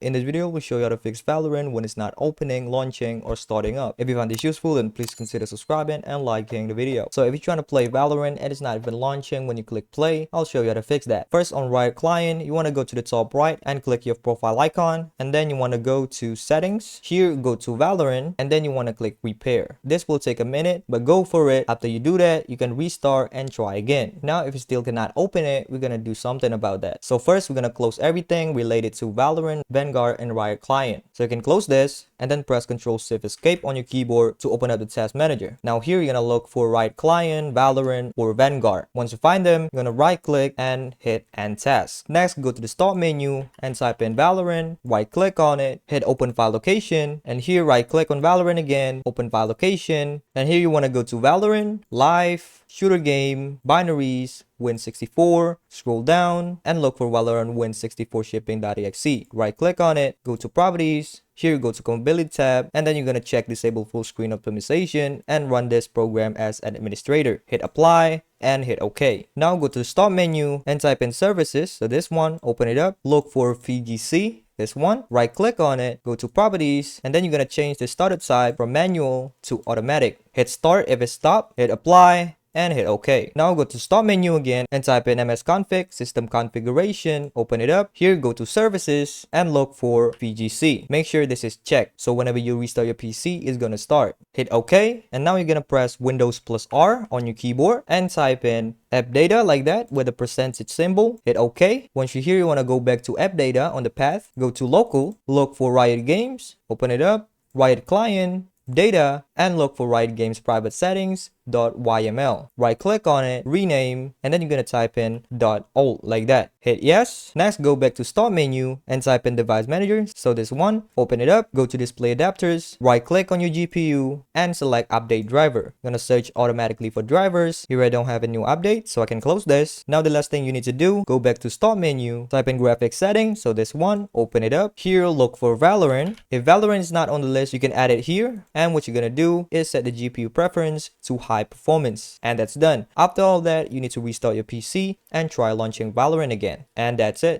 In this video, we'll show you how to fix Valorant when it's not opening, launching, or starting up. If you found this useful, then please consider subscribing and liking the video. So if you're trying to play Valorant and it's not even launching when you click play, I'll show you how to fix that. First, on Riot Client, you want to go to the top right and click your profile icon, and then you want to go to settings. Here, go to Valorant, and then you want to click repair. This will take a minute, but go for it. After you do that, you can restart and try again. Now, if you still cannot open it, we're going to do something about that. So first, we're going to close everything related to Valorant, Vanguard, and Riot Client. So you can close this and then press Ctrl-Shift Escape on your keyboard to open up the task manager. Now here you're gonna look for Riot Client, Valorant, or Vanguard. Once you find them, you're gonna right click and hit End Task. Next, go to the Start menu and type in Valorant, right click on it, hit Open File Location, and here right click on Valorant again, Open File Location, and here you wanna go to Valorant, Live, Shooter Game, Binaries, Win64, scroll down and look for Valorant Win64 shipping.exe. Right click on it, go to properties, here go to compatibility tab, and then you're going to check disable full screen optimization and run this program as an administrator. Hit apply and hit OK. Now go to the start menu and type in services. So this one, open it up, look for VGC. This one, right click on it, go to properties, and then you're going to change the startup type from manual to automatic. Hit start if it's stopped, hit apply, and hit OK. Now go to start menu again and type in msconfig, system configuration, open it up. Here go to services and look for VGC. Make sure this is checked, so whenever you restart your PC, it's gonna start. Hit OK, and now you're gonna press Windows plus R on your keyboard and type in app data like that with the percentage symbol. Hit OK. Once you're here, you wanna go back to app data on the path, go to local, look for Riot Games, open it up, Riot Client, data, and look for Riot Games private settings.yml. Right click on it, rename, and then you're gonna type in .alt like that. Hit yes. Next, go back to start menu and type in device manager. So this one, open it up, go to display adapters, right click on your GPU and select update driver. I'm gonna search automatically for drivers. Here I don't have a new update, so I can close this. Now the last thing you need to do, go back to start menu, type in graphics settings. So this one, open it up. Here look for Valorant. If Valorant is not on the list, you can add it here, and what you're gonna do is set the GPU preference to high performance, and that's done. After all that, you need to restart your PC and try launching Valorant again, and that's it.